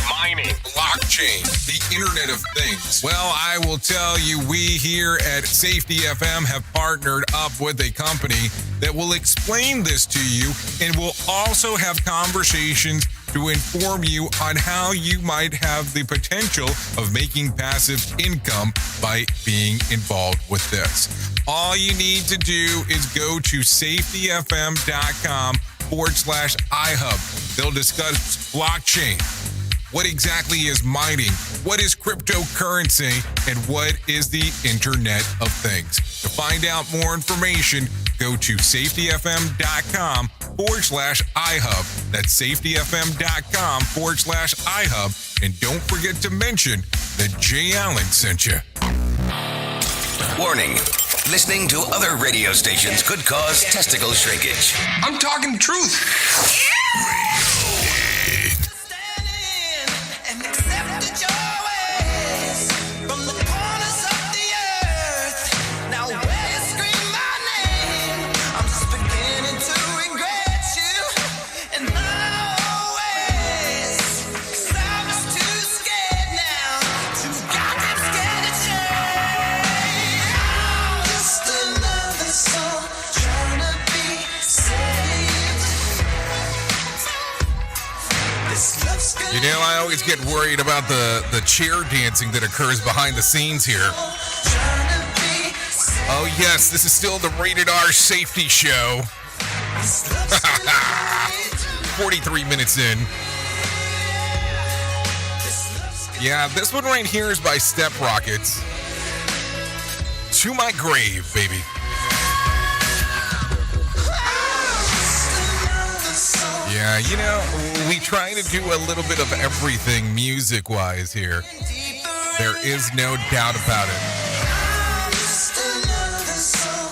mining, blockchain, the Internet of Things. Well, I will tell you, we here at Safety FM have partnered up with a company that will explain this to you and will also have conversations to inform you on how you might have the potential of making passive income by being involved with this. All you need to do is go to safetyfm.com/iHub. They'll discuss blockchain. What exactly is mining? What is cryptocurrency? And what is the Internet of Things? To find out more information, go to safetyfm.com/iHub. That's safetyfm.com/iHub. And don't forget to mention that Jay Allen sent you. Warning. Listening to other radio stations could cause testicle shrinkage. I'm talking truth. You know, I always get worried about the chair dancing that occurs behind the scenes here. Oh, yes, this is still the Rated R Safety Show. 43 minutes in. Yeah, this one right here is by Step Rockets. To My Grave, baby. we try to do a little bit of everything music-wise here. There is no doubt about it.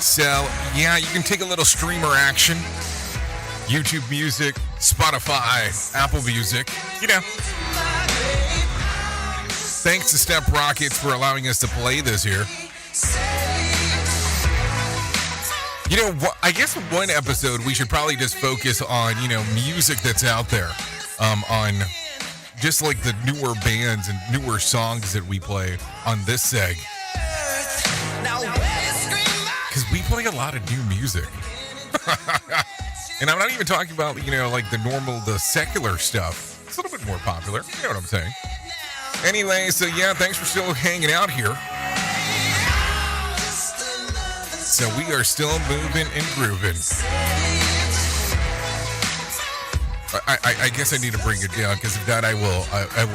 So, you can take a little streamer action. YouTube Music, Spotify, Apple Music, Thanks to Step Rockets for allowing us to play this here. I guess one episode we should probably just focus on, music that's out there. On just like the newer bands and newer songs that we play on this seg. Because we play a lot of new music. And I'm not even talking about, like the secular stuff. It's a little bit more popular. You know what I'm saying? Anyway, so thanks for still hanging out here. So we are still moving and grooving. I guess I need to bring it down because if not, I will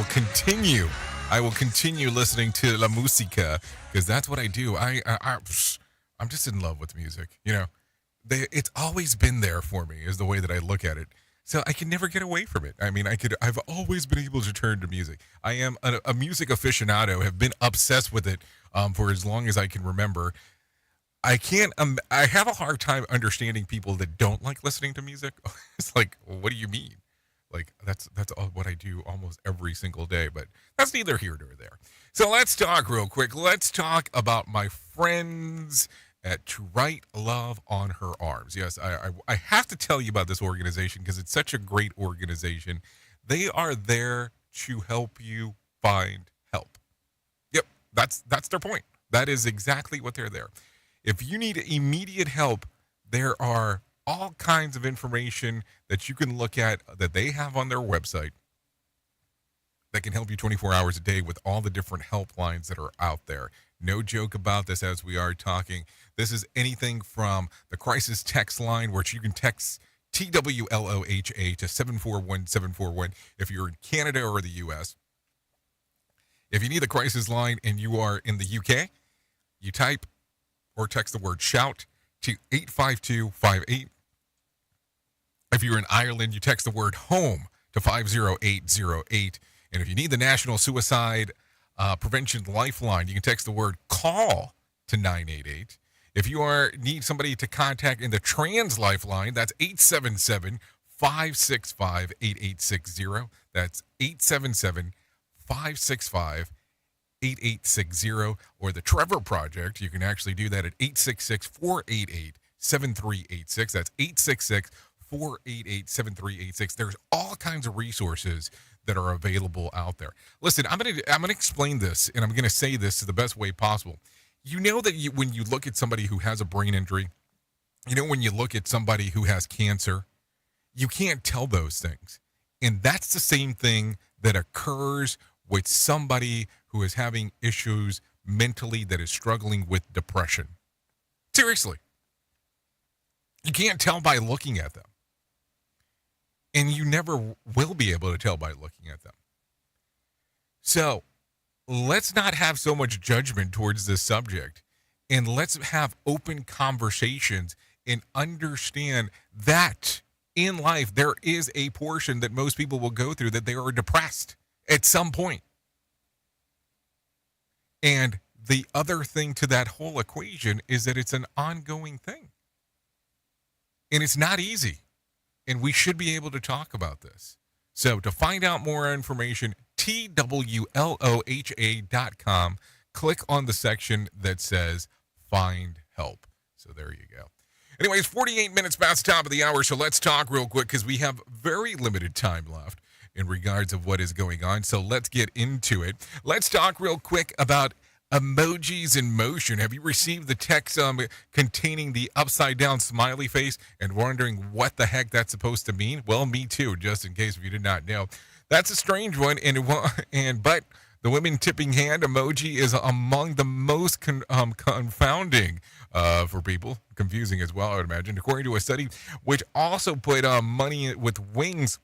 continue. I will continue listening to la música because that's what I do. I'm just in love with music. It's always been there for me is the way that I look at it. So I can never get away from it. I mean, I've always been able to turn to music. I am a music aficionado, have been obsessed with it for as long as I can remember. I have a hard time understanding people that don't like listening to music. It's like, what do you mean? Like, that's all what I do almost every single day, but that's neither here nor there. So let's talk real quick. Let's talk about my friends at To Write Love on Her Arms. Yes, I have to tell you about this organization because it's such a great organization. They are there to help you find help. Yep, that's their point. That is exactly what they're there. If you need immediate help, there are all kinds of information that you can look at that they have on their website that can help you 24 hours a day with all the different helplines that are out there. No joke about this as we are talking. This is anything from the crisis text line, which you can text TWLOHA to 741-741 if you're in Canada or the U.S. If you need the crisis line and you are in the UK, you type or text the word shout to 85258. If you're in Ireland, you text the word home to 50808. And if you need the National Suicide Prevention Lifeline, you can text the word call to 988. If you need somebody to contact in the Trans Lifeline, that's 877-565-8860. That's 877-565-8860. Or the Trevor Project, you can actually do that at 866-488-7386. That's 866-488-7386. There's all kinds of resources that are available out there. Listen, I'm gonna explain this, and I'm gonna say this the best way possible. You know that when you look at somebody who has a brain injury, when you look at somebody who has cancer, you can't tell those things. And that's the same thing that occurs with somebody who is having issues mentally, that is struggling with depression. Seriously. You can't tell by looking at them. And you never will be able to tell by looking at them. So let's not have so much judgment towards this subject, and let's have open conversations and understand that in life there is a portion that most people will go through that they are depressed at some point. And the other thing to that whole equation is that it's an ongoing thing. And it's not easy. And we should be able to talk about this. So to find out more information, TWLOHA.com. Click on the section that says Find Help. So there you go. Anyways, 48 minutes past the top of the hour, so let's talk real quick because we have very limited time left in regards of what is going on. So let's get into it. Let's talk real quick about emojis in motion. Have you received the text containing the upside down smiley face and wondering what the heck that's supposed to mean? Well, me too, just in case if you did not know. That's a strange one, but the women tipping hand emoji is among the most confounding for people, confusing as well, I would imagine, according to a study which also put money with wings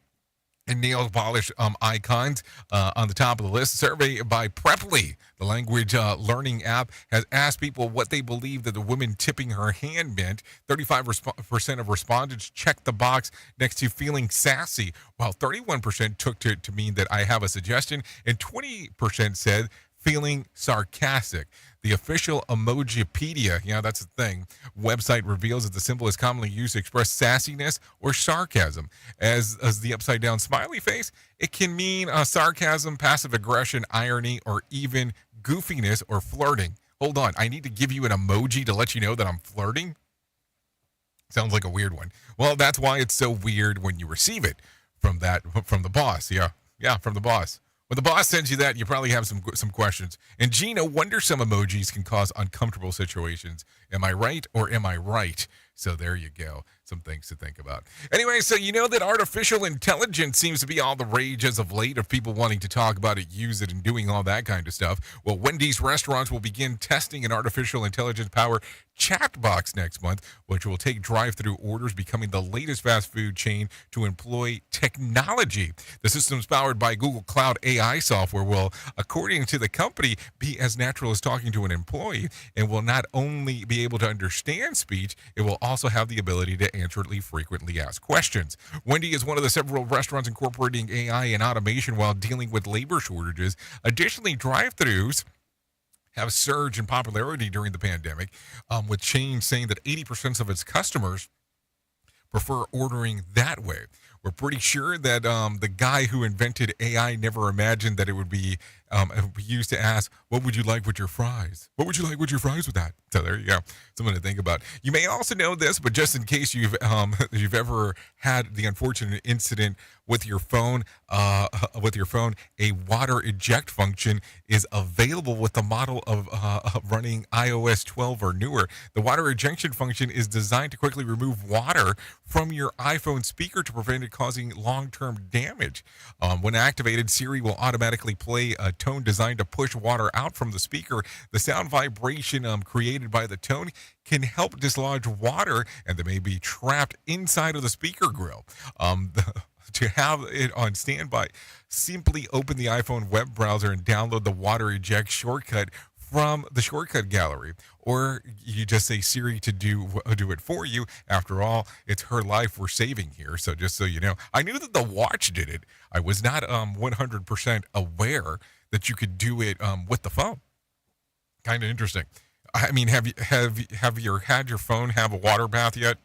and nail polish icons on the top of the list. A survey by Preply, the language learning app, has asked people what they believe that the woman tipping her hand meant. 35% of respondents checked the box next to feeling sassy, while 31% took to mean that I have a suggestion, and 20% said feeling sarcastic. The official Emojipedia, that's a thing, website reveals that the symbol is commonly used to express sassiness or sarcasm. As the upside down smiley face, it can mean sarcasm, passive aggression, irony, or even goofiness or flirting. Hold on, I need to give you an emoji to let you know that I'm flirting? Sounds like a weird one. Well, that's why it's so weird when you receive it from the boss. Yeah, from the boss. When the boss sends you that, you probably have some questions. And gee, no wonder some emojis can cause uncomfortable situations. Am I right or am I right? So there you go. Some things to think about. Anyway, so you know that artificial intelligence seems to be all the rage as of late of people wanting to talk about it, use it, and doing all that kind of stuff. Well, Wendy's restaurants will begin testing an artificial intelligence-powered chat box next month, which will take drive-through orders, becoming the latest fast food chain to employ technology. The system's powered by Google Cloud AI software will, according to the company, be as natural as talking to an employee, and will not only be able to understand speech, it will also have the ability to answer frequently asked questions. Wendy is one of the several restaurants incorporating AI and automation while dealing with labor shortages. Additionally, drive-thrus have surged in popularity during the pandemic, with chains saying that 80% of its customers prefer ordering that way. We're pretty sure that the guy who invented AI never imagined that it would be used to ask, what would you like with your fries? What would you like with your fries with that? So there you go. Something to think about. You may also know this, but just in case you've ever had the unfortunate incident with your phone, a water eject function is available with the model of running iOS 12 or newer. The water ejection function is designed to quickly remove water from your iPhone speaker to prevent it causing long-term damage. When activated, Siri will automatically play a tone designed to push water out from the speaker. The sound vibration created by the tone can help dislodge water and that may be trapped inside of the speaker grill. To have it on standby, simply open the iPhone web browser and download the water eject shortcut from the shortcut gallery, or you just say Siri to do it for you. After all, it's her life we're saving here. So just so you know, I knew that the watch did it. I was not 100% aware that you could do it with the phone. Kind of interesting. I mean, have you had your phone have a water bath yet?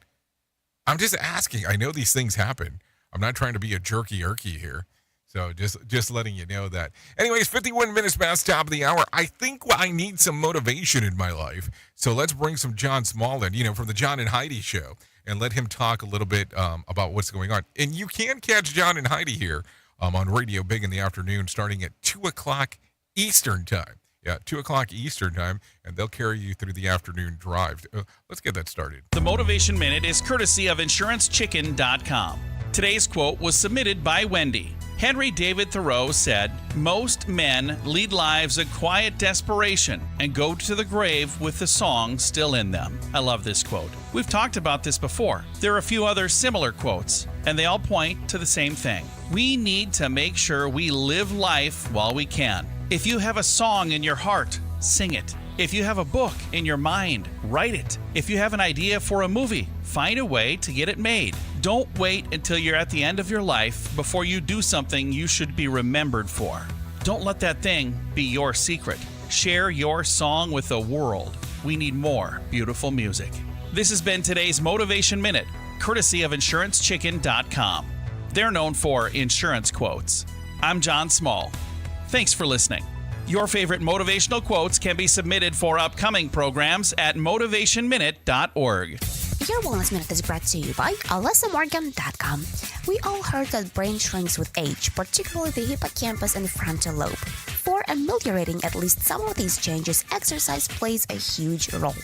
I'm just asking. I know these things happen. I'm not trying to be a jerky-erky here. So just letting you know that. Anyways, 51 minutes past top of the hour. I think I need some motivation in my life. So let's bring some John Small in, from the John and Heidi show, and let him talk a little bit about what's going on. And you can catch John and Heidi here on Radio Big in the afternoon starting at 2 o'clock Eastern time. Yeah, 2 o'clock Eastern time, and they'll carry you through the afternoon drive. Let's get that started. The Motivation Minute is courtesy of InsuranceChicken.com. Today's quote was submitted by Wendy. Henry David Thoreau said, "Most men lead lives of quiet desperation and go to the grave with the song still in them." I love this quote. We've talked about this before. There are a few other similar quotes, and they all point to the same thing. We need to make sure we live life while we can. If you have a song in your heart, sing it. If you have a book in your mind, write it. If you have an idea for a movie, find a way to get it made. Don't wait until you're at the end of your life before you do something you should be remembered for. Don't let that thing be your secret. Share your song with the world. We need more beautiful music. This has been today's Motivation Minute, courtesy of InsuranceChicken.com. They're known for insurance quotes. I'm John Small. Thanks for listening. Your favorite motivational quotes can be submitted for upcoming programs at motivationminute.org. Your Wellness Minute is brought to you by AlyssaMorgan.com. We all heard that brain shrinks with age, particularly the hippocampus and frontal lobe. For ameliorating at least some of these changes, exercise plays a huge role.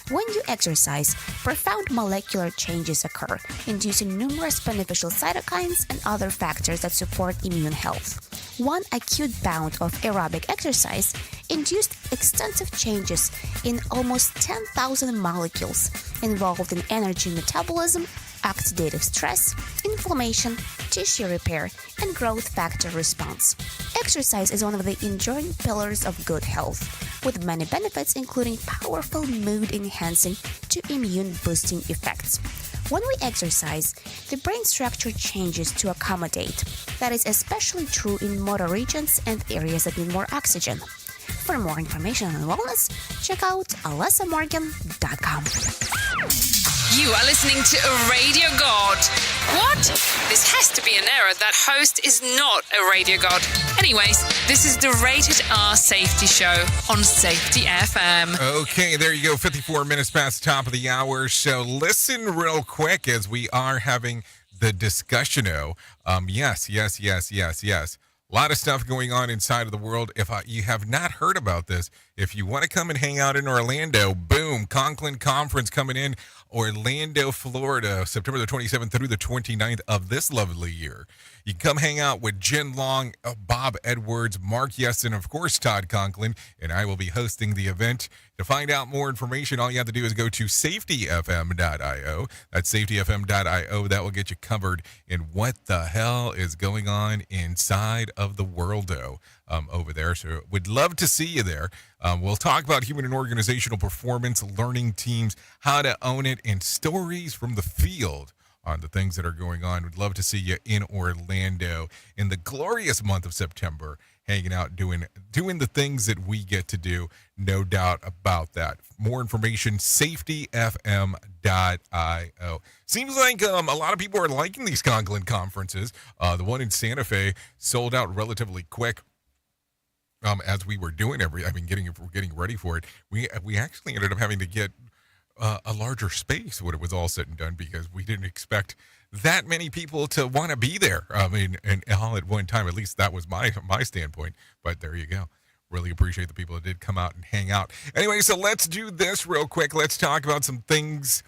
When you exercise, profound molecular changes occur, inducing numerous beneficial cytokines and other factors that support immune health. One acute bout of aerobic exercise induced extensive changes in almost 10,000 molecules involved in energy metabolism, oxidative stress, inflammation, tissue repair, and growth factor response. Exercise is one of the enduring pillars of good health, with many benefits including powerful mood-enhancing to immune-boosting effects. When we exercise, the brain structure changes to accommodate. That is especially true in motor regions and areas that need more oxygen. For more information on wellness, check out alessamorgan.com. You are listening to a radio god. What? This has to be an error. That host is not a radio god. Anyways, this is the Rated R Safety Show on Safety FM. Okay, there you go. 54 minutes past the top of the hour. So listen real quick as we are having the discussion-o. Yes. A lot of stuff going on inside of the world. If you have not heard about this, if you want to come and hang out in Orlando, boom, Conklin Conference coming in Orlando, Florida, September the 27th through the 29th of this lovely year. You can come hang out with Jen Long, Bob Edwards, Mark Yesson, of course, Todd Conklin, and I will be hosting the event. To find out more information, all you have to do is go to safetyfm.io. That's safetyfm.io. That will get you covered in what the hell is going on inside of the world-o over there. So would love to see you there. We'll talk about human and organizational performance, learning teams, how to own it, and stories from the field on the things that are going on. We'd love to see you in Orlando in the glorious month of September, hanging out, doing the things that we get to do. No doubt about that. More information, safetyfm.io. Seems like a lot of people are liking these Conklin conferences. The one in Santa Fe sold out relatively quick. As we were doing getting ready for it, we actually ended up having to get a larger space when it was all said and done, because we didn't expect that many people to want to be there. And all at one time. At least that was my standpoint. But there you go. Really appreciate the people that did come out and hang out. Anyway, so let's do this real quick. Let's talk about some things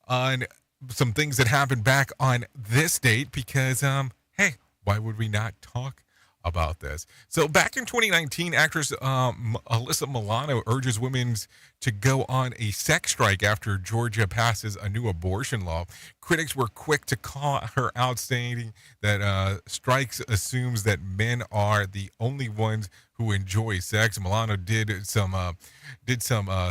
that happened back on this date, because hey, why would we not talk about this? So back in 2019, actress Alyssa Milano urges women to go on a sex strike after Georgia passes a new abortion law. Critics were quick to call her out, stating that strikes assumes that men are the only ones who enjoy sex. Milano did some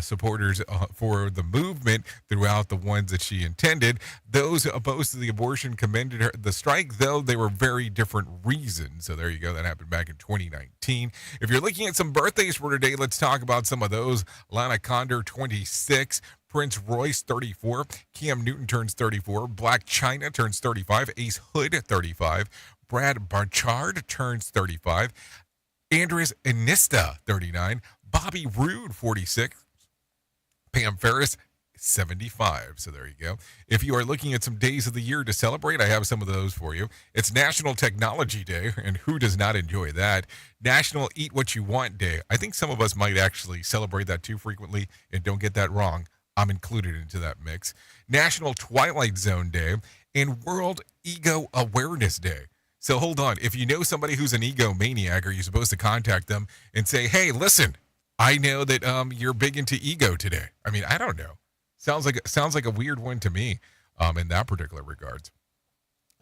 supporters for the movement throughout the ones that she intended. Those opposed to the abortion commended her the strike, though they were very different reasons. So there you go. That happened back in 2019. If you're looking at some birthdays for today, let's talk about some of those. Lana Condor, 26. Prince Royce, 34. Cam Newton turns 34. Black China turns 35. Ace Hood, 35. Brad Barchard turns 35. Andres Iniesta, 39. Bobby Roode, 46. Pam Ferris, 75. So there you go. If you are looking at some days of the year to celebrate, I have some of those for you. It's National Technology Day, and who does not enjoy that? National Eat What You Want Day. I think some of us might actually celebrate that too frequently, and don't get that wrong. I'm included into that mix. National Twilight Zone Day and World Ego Awareness Day. So hold on. If you know somebody who's an egomaniac, are you supposed to contact them and say, hey, listen, I know that you're big into ego today? I mean, I don't know. Sounds like a weird one to me in that particular regards.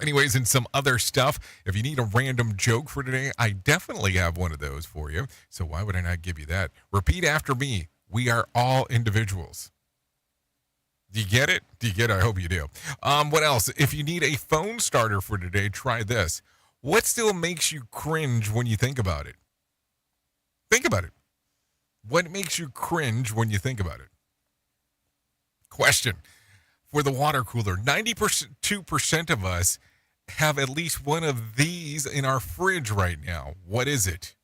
Anyways, in some other stuff, if you need a random joke for today, I definitely have one of those for you. So why would I not give you that? Repeat after me. We are all individuals. Do you get it? I hope you do. What else? If you need a phone starter for today, try this. What still makes you cringe when you think about it? Think about it. What makes you cringe when you think about it? Question. For the water cooler, 92% of us have at least one of these in our fridge right now. What is it?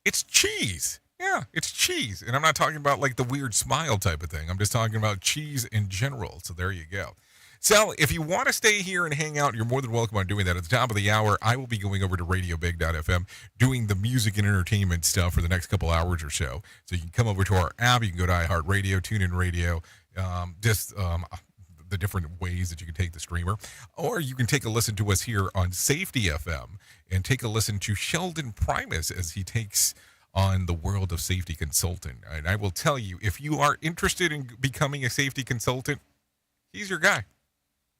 It's cheese. Yeah, it's cheese. And I'm not talking about like the weird smile type of thing. I'm just talking about cheese in general. So there you go. So if you want to stay here and hang out, you're more than welcome on doing that. At the top of the hour, I will be going over to radiobig.fm doing the music and entertainment stuff for the next couple hours or so. So you can come over to our app. You can go to iHeartRadio, TuneIn Radio, the different ways that you can take the streamer. Or you can take a listen to us here on Safety FM and take a listen to Sheldon Primus as he takes on the world of safety consultant. And I will tell you, if you are interested in becoming a safety consultant, he's your guy.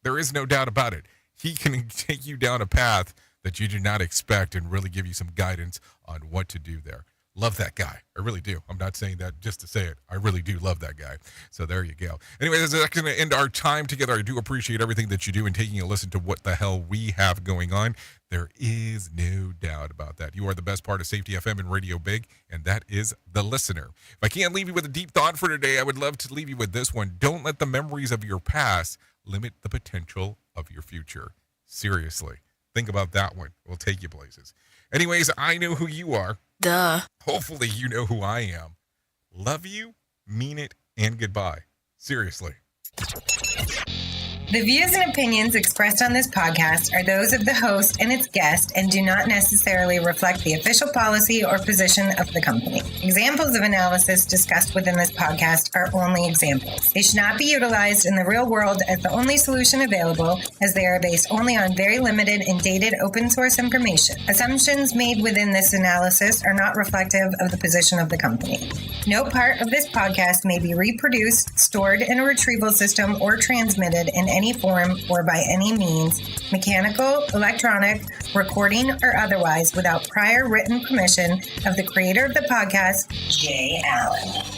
There is no doubt about it. He can take you down a path that you did not expect and really give you some guidance on what to do there. Love that guy. I really do. I'm not saying that just to say it. I really do love that guy. So there you go. Anyway, that's going to end our time together. I do appreciate everything that you do and taking a listen to what the hell we have going on. There is no doubt about that. You are the best part of Safety FM and Radio Big, and that is the listener. If I can't leave you with a deep thought for today, I would love to leave you with this one. Don't let the memories of your past limit the potential of your future. Seriously. Think about that one. It will take you places. Anyways, I know who you are. Duh. Hopefully you know who I am. Love you, mean it, and goodbye. Seriously. The views and opinions expressed on this podcast are those of the host and its guest and do not necessarily reflect the official policy or position of the company. Examples of analysis discussed within this podcast are only examples. They should not be utilized in the real world as the only solution available, as they are based only on very limited and dated open source information. Assumptions made within this analysis are not reflective of the position of the company. No part of this podcast may be reproduced, stored in a retrieval system, or transmitted in any form or by any means, mechanical, electronic, recording, or otherwise, without prior written permission of the creator of the podcast, Jay Allen.